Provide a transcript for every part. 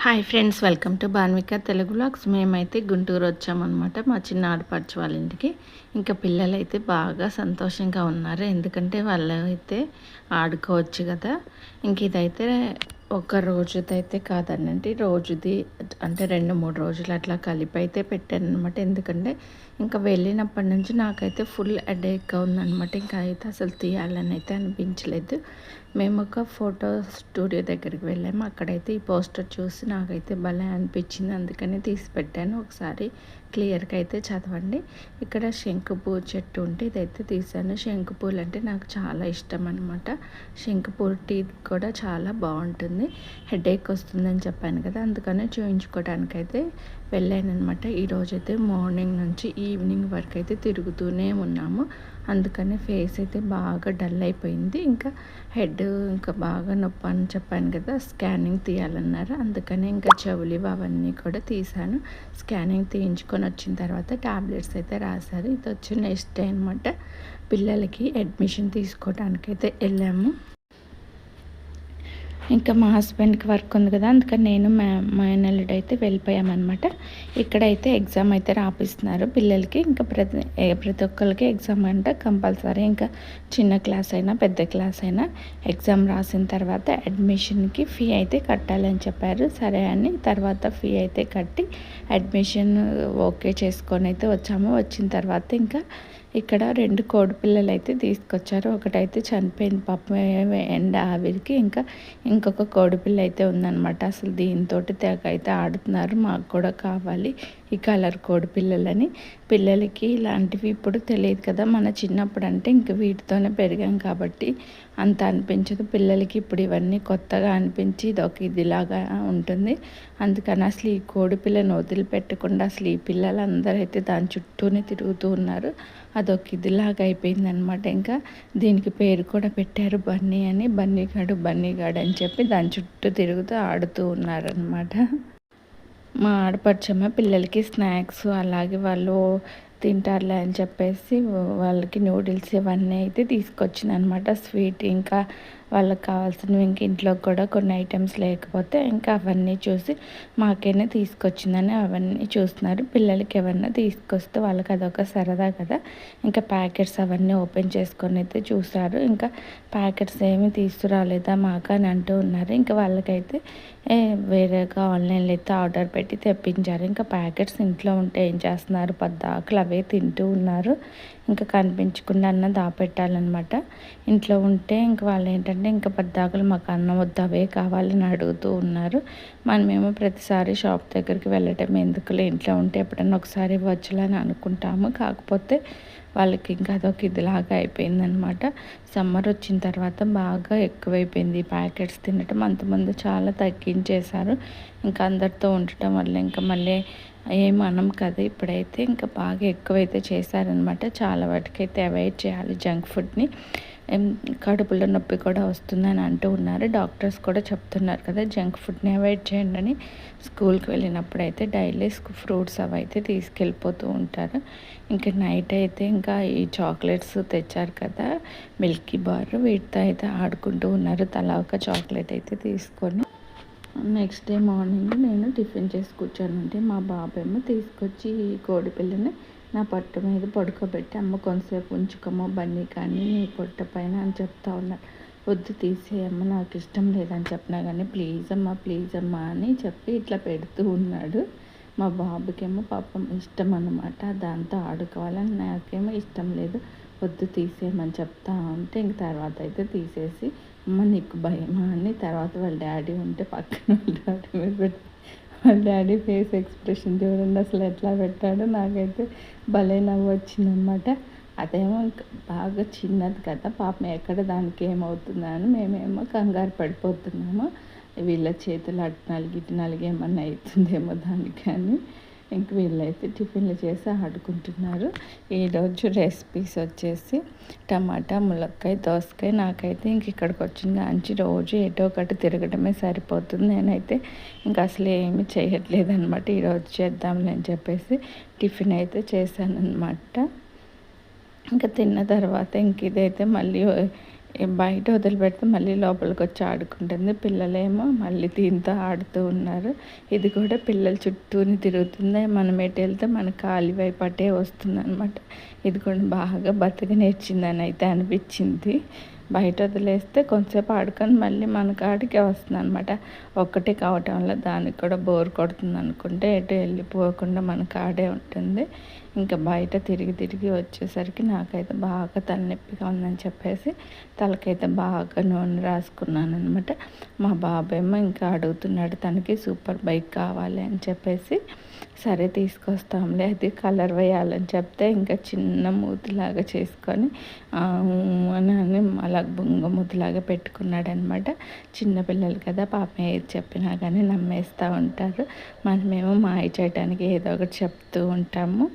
Hi friends, welcome to Banvika Telugu vlogs. మేమైతే గుంటూరు వచ్చామన్నమాట మా చిన్న ఆడపడుచు వాళ్ళ ఇంటికి. ఇంకా పిల్లలైతే బాగా సంతోషంగా ఉన్నారు, ఎందుకంటే వాళ్ళు అయితే ఆడుకోవచ్చు కదా. ఇంక ఇదైతే ఒక రోజుదైతే కాదనండి, రోజుది అంటే 2-3 రోజులు అట్లా కలిపి అయితే పెట్టాను అనమాట. ఎందుకంటే ఇంకా వెళ్ళినప్పటి నుంచి నాకైతే ఫుల్ హెడేక్గా ఉందన్నమాట. ఇంకా అయితే అసలు తీయాలని అయితే అనిపించలేదు. మేము ఒక ఫోటో స్టూడియో దగ్గరికి వెళ్ళాము. అక్కడైతే ఈ పోస్టర్ చూసి నాకైతే భలే అనిపించింది, అందుకని తీసి పెట్టాను. ఒకసారి క్లియర్గా అయితే చదవండి. ఇక్కడ శంకుపూ చెట్టు ఉంటే ఇదైతే తీసాను. శంకుపూలు అంటే నాకు చాలా ఇష్టం అనమాట. శంకుపూ టీ కూడా చాలా బాగుంటుంది. హెడేక్ వస్తుందని చెప్పాను కదా, అందుకనే చూయించుకోవడానికైతే వెళ్ళానమాట. ఈరోజైతే మార్నింగ్ నుంచి ఈవినింగ్ వరకు అయితే తిరుగుతూనే ఉన్నాము. అందుకని ఫేస్ అయితే బాగా డల్ అయిపోయింది. ఇంకా హెడ్ ఇంకా బాగా నొప్పి అని చెప్పాను కదా, స్కానింగ్ తీయాలన్నారు. అందుకని ఇంకా చెవులు అవన్నీ కూడా తీశాను. స్కానింగ్ తీయించుకొని వచ్చిన తర్వాత టాబ్లెట్స్ అయితే రాశారు. ఇది వచ్చి నెక్స్ట్ డే అనమాట. పిల్లలకి అడ్మిషన్ తీసుకోవడానికైతే వెళ్ళాము. ఇంకా మా హస్బెండ్కి వర్క్ ఉంది కదా, అందుకని నేను మా ఎల్లుడు అయితే వెళ్ళిపోయామన్నమాట. ఇక్కడైతే ఎగ్జామ్ అయితే రాపిస్తున్నారు పిల్లలకి. ఇంకా ప్రతి ఒక్కరికి ఎగ్జామ్ అంటే కంపల్సరీ. ఇంకా చిన్న క్లాస్ అయినా పెద్ద క్లాస్ అయినా ఎగ్జామ్ రాసిన తర్వాత అడ్మిషన్కి ఫీ అయితే కట్టాలని చెప్పారు. సరే అని తర్వాత ఫీ అయితే కట్టి అడ్మిషన్ ఓకే చేసుకొని అయితే వచ్చాము. వచ్చిన తర్వాత ఇంకా ఇక్కడ 2 కోడి పిల్లలు అయితే తీసుకొచ్చారు. ఒకటైతే చనిపోయింది పాపం ఎండ ఆవిరికి. ఇంకొక కోడిపిల్ల అయితే ఉందన్నమాట. అసలు దీంతో తెగ అయితే ఆడుతున్నారు. మాకు కూడా కావాలి ఈ కలర్ కోడిపిల్లలని. పిల్లలకి ఇలాంటివి ఇప్పుడు తెలియదు కదా, మన చిన్నప్పుడు అంటే ఇంక వీటితోనే పెరిగాం కాబట్టి అంత అనిపించదు. పిల్లలకి ఇప్పుడు ఇవన్నీ కొత్తగా అనిపించి ఇదిలాగా ఉంటుంది. అందుకని అసలు ఈ కోడిపిల్లను వదిలిపెట్టకుండా అసలు ఈ పిల్లలందరూ అయితే దాని చుట్టూనే తిరుగుతూ ఉన్నారు. ఇదిలాగా అయిపోయిందనమాట. ఇంకా దీనికి పేరు కూడా పెట్టారు బన్నీ అని. బన్నీగాడు అని చెప్పి దాని చుట్టూ తిరుగుతూ ఆడుతూ ఉన్నారనమాట. మా ఆడపడుచమ్మ పిల్లలకి స్నాక్స్ అలాగే వాళ్ళు తింటారులే అని చెప్పేసి వాళ్ళకి నూడిల్స్ ఇవన్నీ అయితే తీసుకొచ్చింది అనమాట. స్వీట్ ఇంకా వాళ్ళకి కావాల్సినవి ఇంక ఇంట్లో కూడా కొన్ని ఐటమ్స్ లేకపోతే ఇంకా అవన్నీ చూసి మాకైనా తీసుకొచ్చిందని అవన్నీ చూస్తున్నారు. పిల్లలకి ఏమన్నా తీసుకొస్తే వాళ్ళకి అదొక సరదా కదా. ఇంకా ప్యాకెట్స్ అవన్నీ ఓపెన్ చేసుకొని అయితే చూసారు. ఇంకా ప్యాకెట్స్ ఏమి తీసుకురాలేదా మాకు అని అంటూ ఉన్నారు. ఇంకా వాళ్ళకైతే వేరేగా ఆన్లైన్లో అయితే ఆర్డర్ పెట్టి తెప్పించారు. ఇంకా ప్యాకెట్స్ ఇంట్లో ఉంటే ఏం చేస్తున్నారు, పద్దాకులు అవే తింటూ ఉన్నారు. ఇంకా కనిపించకుండా అన్న దాపెట్టాలన్నమాట. ఇంట్లో ఉంటే ఇంక వాళ్ళు ఏంటంటే ఇంకా పద్దాకులు మాకు అన్నం వద్దు అవే కావాలని అడుగుతూ ఉన్నారు. మనమేమో ప్రతిసారి షాప్ దగ్గరికి వెళ్ళటం ఎందుకులే, ఇంట్లో ఉంటే ఎప్పుడన్నా ఒకసారి ఇవ్వచ్చులే అని అనుకుంటాము. కాకపోతే వాళ్ళకి ఇంకా ఇదిలాగా అయిపోయిందనమాట. సమ్మర్ వచ్చిన తర్వాత బాగా ఎక్కువైపోయింది ప్యాకెట్స్ తినటం. అంతమంది చాలా తగ్గించేశారు. ఇంకా అందరితో ఉండటం వల్ల ఇంకా మళ్ళీ ఏమనం కదా. ఇప్పుడైతే ఇంకా బాగా ఎక్కువైతే చేశారనమాట. చాలా వాటికైతే అవాయిడ్ చేయాలి జంక్ ఫుడ్ని. కడుపులో నొప్పి కూడా వస్తుందని అంటూ ఉన్నారు. డాక్టర్స్ కూడా చెప్తున్నారు కదా జంక్ ఫుడ్ని అవాయిడ్ చేయండి అని. స్కూల్కి వెళ్ళినప్పుడు అయితే డైలీ ఫ్రూట్స్ అవి అయితే తీసుకెళ్ళిపోతూ ఉంటారు. ఇంకా నైట్ అయితే ఇంకా ఈ చాక్లెట్స్ తెచ్చారు కదా, మిల్కీ బార్, వీటితో అయితే ఆడుకుంటూ ఉన్నారు. తలా ఒక చాక్లెట్ అయితే తీసుకొని. నెక్స్ట్ డే మార్నింగ్ నేను టిఫిన్ చేసి కూర్చోనంటే మా బాబేమో తీసుకొచ్చి ఈ కోడి పిల్లని నా పట్టు మీద పడుకోబెట్టి, అమ్మ కొంతసేపు ఉంచుకోమో బన్నీ కానీ నీ పొట్ట పైన అని చెప్తా ఉన్నారు. వద్దు తీసేయమ్మ, నాకు ఇష్టం లేదని చెప్పినా కానీ ప్లీజ్ అమ్మా అని చెప్పి ఇట్లా పెడుతూ ఉన్నాడు. మా బాబుకేమో పాపం ఇష్టం అన్నమాట, దాంతో ఆడుకోవాలని. నాకేమో ఇష్టం లేదు, వద్దు తీసేయమని చెప్తా ఉంటే ఇంక తర్వాత అయితే తీసేసి, అమ్మ నీకు భయమా అని తర్వాత వాళ్ళ డాడీ ఉంటే పక్కన వాళ్ళ డాడీ మీద పెట్టి, వాళ్ళ డాడీ ఫేస్ ఎక్స్ప్రెషన్ చూడండి అసలు ఎట్లా పెట్టాడో. నాకైతే భలే నవ్వు వచ్చిందనమాట. అదేమో బాగా చిన్నది కదా పాపం, ఎక్కడ దానికి ఏమవుతుందా అని మేమేమో కంగారు పడిపోతున్నాము. వీళ్ళ చేతులు ఇటు నలిగి ఏమన్నా అవుతుందేమో దానికి అని. ఇంక వీళ్ళైతే టిఫిన్లు చేసి ఆడుకుంటున్నారు. ఈరోజు రెసిపీస్ వచ్చేసి టమాటా, ములక్కాయ, దోసకాయ. నాకైతే ఇంక ఇక్కడికి వచ్చిన కాంచి రోజు ఏటో ఒకటి తిరగడమే సరిపోతుంది. నేనైతే ఇంకా అసలు ఏమీ చేయట్లేదు అనమాట. ఈరోజు చేద్దాంలే అని చెప్పేసి టిఫిన్ అయితే చేశాను అనమాట. ఇంకా తిన్న తర్వాత ఇంక ఇదైతే మళ్ళీ బయట వదిలిపెడితే మళ్ళీ లోపలికి వచ్చి ఆడుకుంటుంది. పిల్లలేమో మళ్ళీ దీంతో ఆడుతూ ఉన్నారు. ఇది కూడా పిల్లల చుట్టూని తిరుగుతుంది. మనం ఎటు వెళ్తే మన కాలి వైపు అటే వస్తుందన్నమాట. ఇది కూడా బాగా బతికి నేర్చిందని అయితే అనిపించింది. బయట వదిలేస్తే కొంచెంసేపు ఆడుకొని మళ్ళీ మన కాడికే వస్తుంది అనమాట. ఒక్కటే కావటం వల్ల దానికి కూడా బోర్ కొడుతుంది అనుకుంటే ఎటు వెళ్ళిపోకుండా మన కాడే ఉంటుంది. ఇంకా బయట తిరిగి తిరిగి వచ్చేసరికి నాకైతే బాగా తలనొప్పిగా ఉందని చెప్పేసి తలకైతే బాగా నూనె రాసుకున్నాను అనమాట. మా బాబేమో ఇంకా అడుగుతున్నాడు తనకి సూపర్ బైక్ కావాలి అని చెప్పేసి. సరే తీసుకొస్తాంలే, అది కలర్ వేయాలని చెప్తే ఇంకా చిన్న మూతిలాగా చేసుకొని అని అలా బొంగ మూతిలాగా పెట్టుకున్నాడు అనమాట. చిన్నపిల్లలు కదా పాపం ఏది చెప్పినా కానీ నమ్మేస్తూ ఉంటారు. మనమేమో మాయ చేయడానికి ఏదో ఒకటి చెప్తూ ఉంటాము.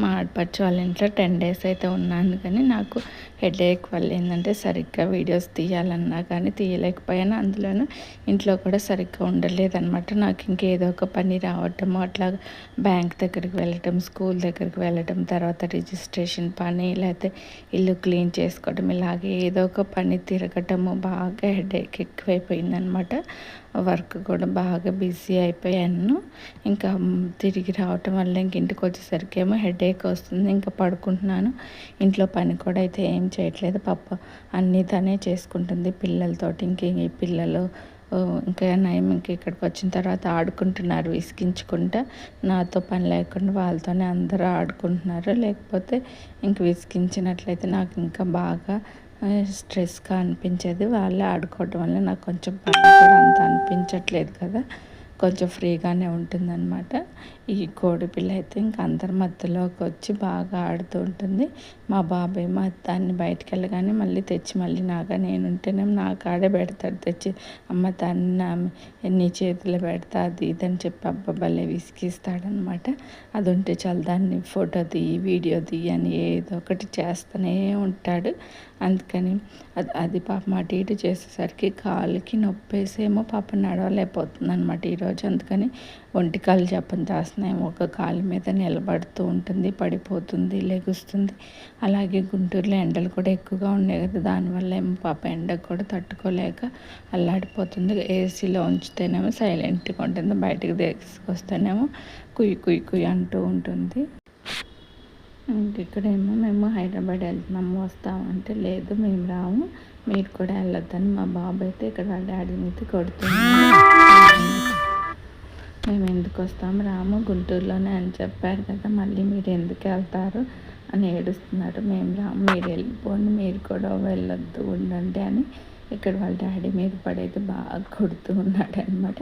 మా ఆడపడుచు వాళ్ళ ఇంట్లో 10 డేస్ అయితే ఉన్నాను, కానీ నాకు హెడేక్ వల్ల ఏంటంటే సరిగ్గా వీడియోస్ తీయాలన్నా కానీ తీయలేకపోయాను. అందులోనూ ఇంట్లో కూడా సరిగ్గా ఉండలేదన్నమాట. నాకు ఇంకేదో ఒక పని రావటము, అట్లా బ్యాంక్ దగ్గరికి వెళ్ళటం, స్కూల్ దగ్గరికి వెళ్ళటం, తర్వాత రిజిస్ట్రేషన్ పని, లేకపోతే ఇల్లు క్లీన్ చేసుకోవడం, ఇలాగే ఏదో ఒక పని తిరగటము, బాగా హెడేక్ ఎక్కువైపోయిందనమాట. వర్క్ కూడా బాగా బిజీ అయిపోయాను. ఇంకా తిరిగి రావటం వల్ల ఇంక ఇంటికి వచ్చేసరికి ఏమో హెడేక్ వస్తుంది. ఇంకా పడుకుంటున్నాను. ఇంట్లో పని కూడా అయితే ఏం చేయట్లేదు. పాప అన్నీ తనే చేసుకుంటుంది పిల్లలతోటి. ఇంక ఈ పిల్లలు ఇంకా నయం ఇంక ఇక్కడికి వచ్చిన తర్వాత ఆడుకుంటున్నారు విసిగించుకుంటా. నాతో పని లేకుండా వాళ్ళతోనే అందరూ ఆడుకుంటున్నారు. లేకపోతే ఇంక విసిగించినట్లయితే నాకు ఇంకా బాగా స్ట్రెస్గా అనిపించేది. వాళ్ళే ఆడుకోవడం వల్ల నాకు కొంచెం పని కూడా అంత అనిపించట్లేదు కదా, కొంచెం ఫ్రీగానే ఉంటుందన్నమాట. ఈ కోడి పిల్ల అయితే ఇంక అందరి మధ్యలోకి వచ్చి బాగా ఆడుతూ ఉంటుంది. మా బాబాయ్ మా దాన్ని బయటికి వెళ్ళగానే మళ్ళీ తెచ్చి మళ్ళీ నేనుంటేనేమో నా కాడే పెడతాడు తెచ్చి. అమ్మ దాన్ని నీ చేతిలో పెడతా అది ఇదని చెప్పి భలే విసిగిస్తాడనమాట. అది ఉంటే చాలు దాన్ని ఫోటో తీయి వీడియో తీయి అని ఏదో ఒకటి చేస్తూనే ఉంటాడు. అందుకని అది పాపం అటు ఇటు చేసేసరికి కాలుకి నొప్పేసేమో పాప నడవలేకపోతుంది అనమాట ఈరోజు. అందుకని ఒంటికాలు జపం చేస్తున్నాము. ఒక కాలు మీద నిలబడుతూ ఉంటుంది, పడిపోతుంది, లెగుస్తుంది. అలాగే గుంటూరులో ఎండలు కూడా ఎక్కువగా ఉన్నాయి కదా, దానివల్ల ఏమో పాప ఎండకు కూడా తట్టుకోలేక అల్లాడిపోతుంది. ఏసీలో ఉంచితేనేమో సైలెంట్గా ఉంటుంది, బయటకు తీసుకొస్తేనేమో కుయ్యి కుయ్యి కుయ్యి అంటూ ఉంటుంది. ఇక్కడేమో మేము హైదరాబాద్ వెళ్తున్నాము వస్తామంటే లేదు మేము రాము, మీరు కూడా వెళ్ళొద్దని మా బాబు అయితే ఇక్కడ వాళ్ళ డాడీని అయితే కొడుతున్నాము. మేము ఎందుకు వస్తాము, రాము గుంటూరులోనే అని చెప్పారు కదా, మళ్ళీ మీరు ఎందుకు వెళ్తారు అని ఏడుస్తున్నారు. మేము రాము, మీరు వెళ్ళిపోండి, మీరు కూడా వెళ్ళొద్దు ఉండండి అని ఇక్కడ వాళ్ళ డాడీ మీద పడైతే బాగా కొడుతూ ఉన్నాడు అనమాట.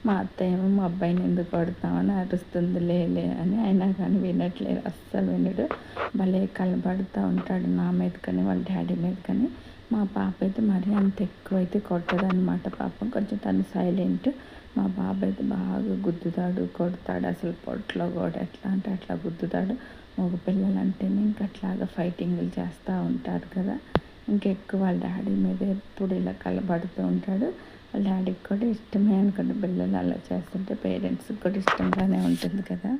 మా అత్త ఏమో మా అబ్బాయిని ఎందుకు కొడతామని అరుస్తుంది లేలే అని. అయినా కానీ వినట్లేదు, అస్సలు వినడు. భలే కలబడుతూ ఉంటాడు నా మీద కానీ వాళ్ళ డాడీ మీద కానీ. మా పాప అయితే మరీ అంత ఎక్కువైతే కొట్టదనమాట. పాపం కొంచెం తను సైలెంట్. మా బాబు అయితే బాగా గుద్దుతాడు, కొడతాడు. అసలు పొట్లో కూడా ఎట్లా అంటే అట్లా గుద్దుతాడు. మగ పిల్లలు అంటేనే ఇంక అట్లాగా ఫైటింగ్లు చేస్తూ ఉంటారు కదా. ఇంకెక్కువ వాళ్ళ డాడీ మీద ఎప్పుడు ఇలా కలబడుతూ ఉంటాడు. వాళ్ళ డాడీకి కూడా ఇష్టమే అనుకుంటే పిల్లలు అలా చేస్తుంటే పేరెంట్స్కి కూడా ఇష్టంగానే ఉంటుంది కదా.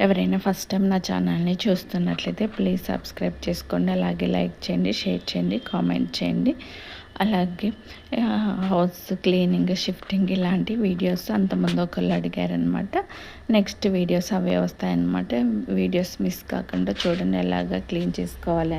ఎవరైనా ఫస్ట్ టైం నా ఛానల్ని చూస్తున్నట్లయితే ప్లీజ్ సబ్స్క్రైబ్ చేసుకోండి. అలాగే లైక్ చేయండి, షేర్ చేయండి, కామెంట్ చేయండి. అలాగే హౌస్ క్లీనింగ్, షిఫ్టింగ్ ఇలాంటి వీడియోస్ అంతకుముందు ఒకళ్ళు అడిగారనమాట. నెక్స్ట్ వీడియోస్ అవే వస్తాయన్నమాట. వీడియోస్ మిస్ కాకుండా చూడండి ఎలాగ క్లీన్ చేసుకోవాలి.